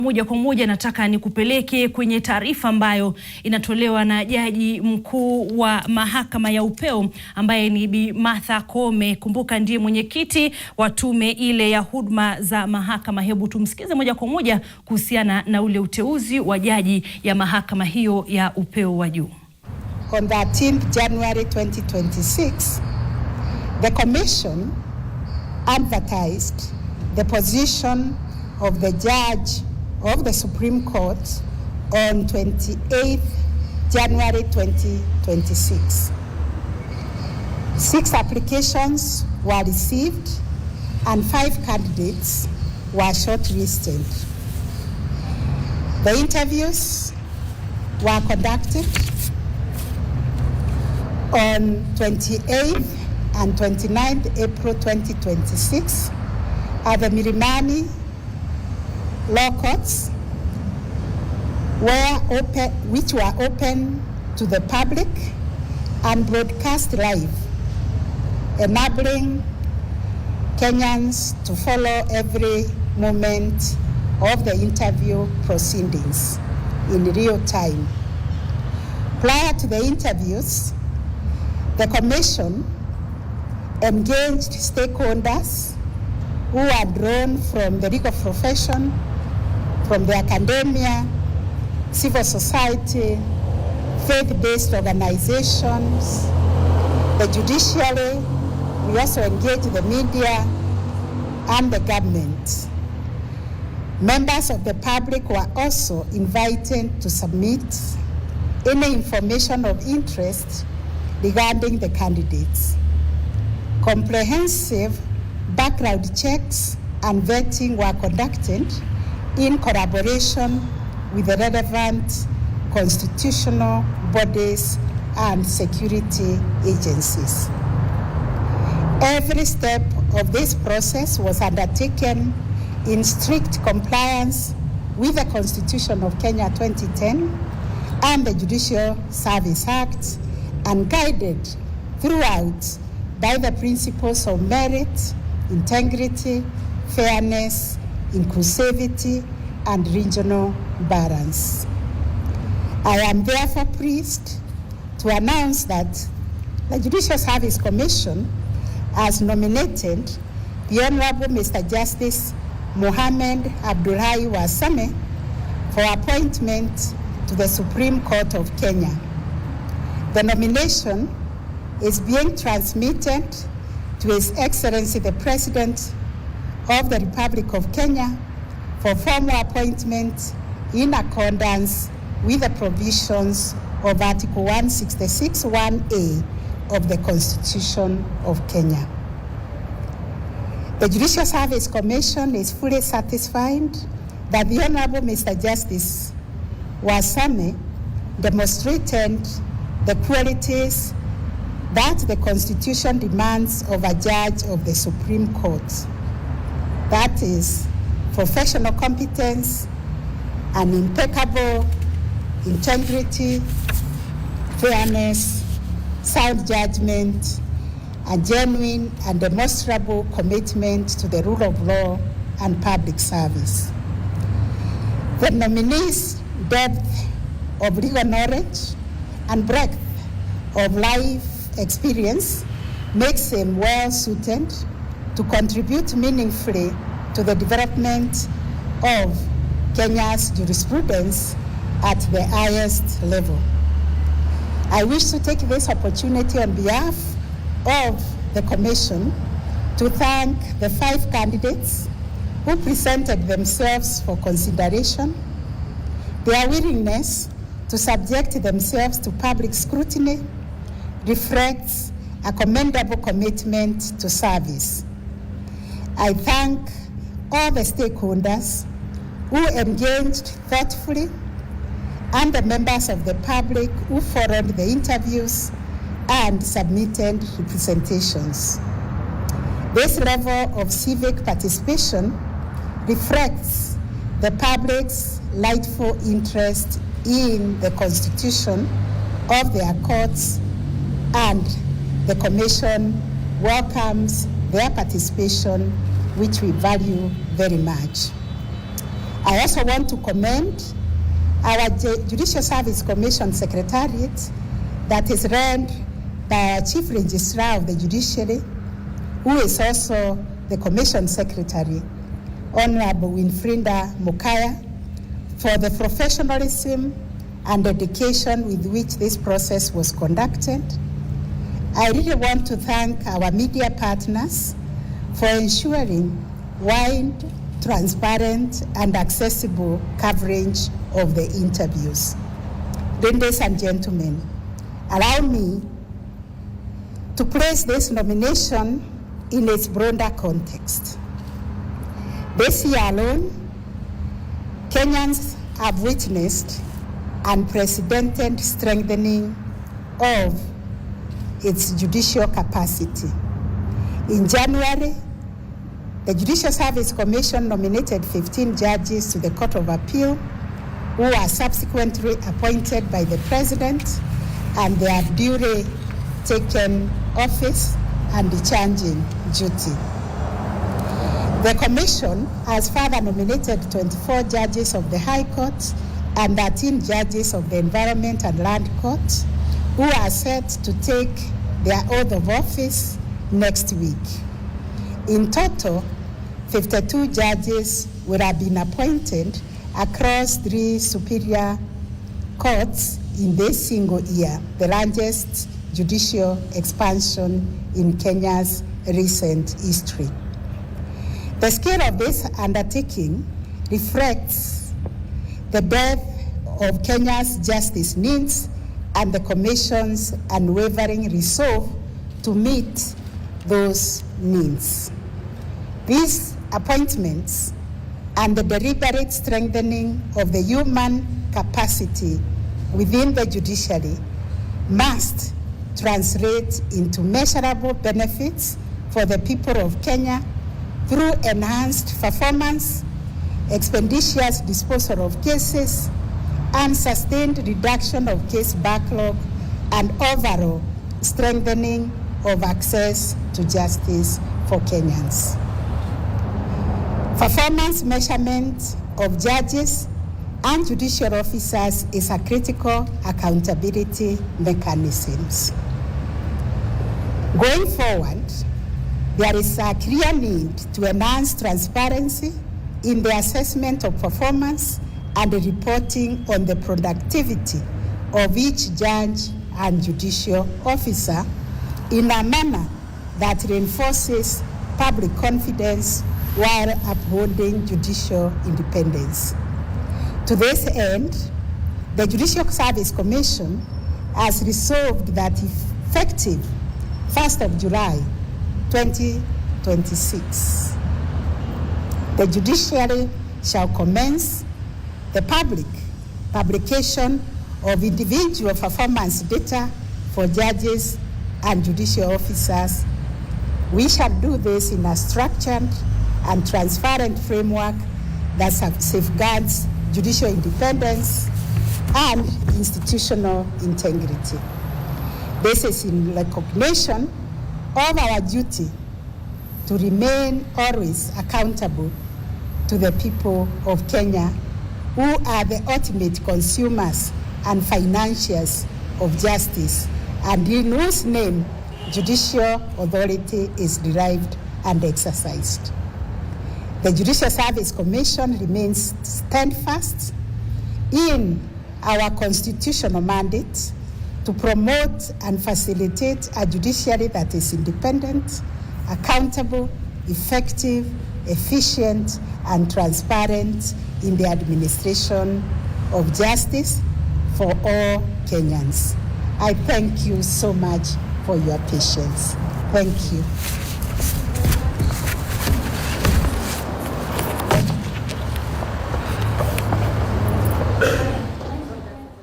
Moja kwa moja nataka nikupeleke kwenye taarifa ambayo inatolewa na jaji mkuu wa mahakama ya upeo ambaye ni Bi Martha Koome. Kumbuka ndiye mwenyekiti wa tume ile ya huduma za mahakama. Hebu tumsikize moja kwa moja kuhusiana na ule uteuzi wa jaji ya mahakama hiyo ya upeo wa juu. On 13th January 2026, the Commission advertised the position of the judge of the Supreme Court on 28th January 2026. 6 applications were received and 5 candidates were shortlisted. The interviews were conducted on 28th and 29th April 2026 at the Milimani law courts, which were open to the public and broadcast live, enabling Kenyans to follow every moment of the interview proceedings in real time. Prior to the interviews, the Commission engaged stakeholders who are drawn from the legal profession, from the academia, civil society, faith-based organizations, the judiciary. We also engage the media and the government. Members of the public were also invited to submit any information of interest regarding the candidates. Comprehensive background checks and vetting were conducted in collaboration with the relevant constitutional bodies and security agencies. Every step of this process was undertaken in strict compliance with the Constitution of Kenya 2010 and the Judicial Service Act, and guided throughout by the principles of merit, integrity, fairness, inclusivity, and regional balance. I am therefore pleased to announce that the Judicial Service Commission has nominated the Honorable Mr. Justice Mohamed Wasame for appointment to the Supreme Court of Kenya. The nomination is being transmitted to His Excellency the President of the Republic of Kenya for formal appointment in accordance with the provisions of Article 166(1)(a) of the Constitution of Kenya. The Judicial Service Commission is fully satisfied that the Honorable Mr. Justice Wasame demonstrated the qualities that the Constitution demands of a judge of the Supreme Court. That is, professional competence, an impeccable integrity, fairness, sound judgment, a genuine and demonstrable commitment to the rule of law and public service. The nominee's depth of legal knowledge and breadth of life experience makes him well suited to contribute meaningfully to the development of Kenya's jurisprudence at the highest level. I wish to take this opportunity on behalf of the Commission to thank the 5 candidates who presented themselves for consideration. Their willingness to subject themselves to public scrutiny reflects a commendable commitment to service. I thank all the stakeholders who engaged thoughtfully and the members of the public who followed the interviews and submitted representations. This level of civic participation reflects the public's rightful interest in the constitution of their courts, and the Commission welcomes their participation, which we value very much. I also want to commend our Judicial Service Commission Secretariat that is run by our Chief Registrar of the Judiciary, who is also the Commission Secretary, Honorable Winfrida Mukaya, for the professionalism and dedication with which this process was conducted. I really want to thank our media partners for ensuring wide, transparent, and accessible coverage of the interviews. Ladies and gentlemen, allow me to place this nomination in its broader context. This year alone, Kenyans have witnessed unprecedented strengthening of its judicial capacity. In January, the Judicial Service Commission nominated 15 judges to the Court of Appeal, who were subsequently appointed by the President, and they have duly taken office and discharging duty. The Commission has further nominated 24 judges of the High Court and 13 judges of the Environment and Land Court, who are set to take their oath of office next week. In total, 52 judges will have been appointed across 3 superior courts in this single year, the largest judicial expansion in Kenya's recent history. The scale of this undertaking reflects the depth of Kenya's justice needs and the Commission's unwavering resolve to meet those needs. These appointments and the deliberate strengthening of the human capacity within the judiciary must translate into measurable benefits for the people of Kenya through enhanced performance, expeditious disposal of cases, and sustained reduction of case backlog, and overall strengthening of access to justice for Kenyans. Performance measurement of judges and judicial officers is a critical accountability mechanism. Going forward, there is a clear need to enhance transparency in the assessment of performance and the reporting on the productivity of each judge and judicial officer in a manner that reinforces public confidence while upholding judicial independence. To this end, the Judicial Service Commission has resolved that effective 1st of July 2026, the Judiciary shall commence the publication of individual performance data for judges and judicial officers. We shall do this in a structured and transparent framework that safeguards judicial independence and institutional integrity. This is in recognition of our duty to remain always accountable to the people of Kenya, who are the ultimate consumers and financiers of justice, and in whose name judicial authority is derived and exercised. The Judicial Service Commission remains steadfast in our constitutional mandate to promote and facilitate a judiciary that is independent, accountable, effective, efficient, and transparent in the administration of justice for all Kenyans. I thank you so much for your patience. Thank you.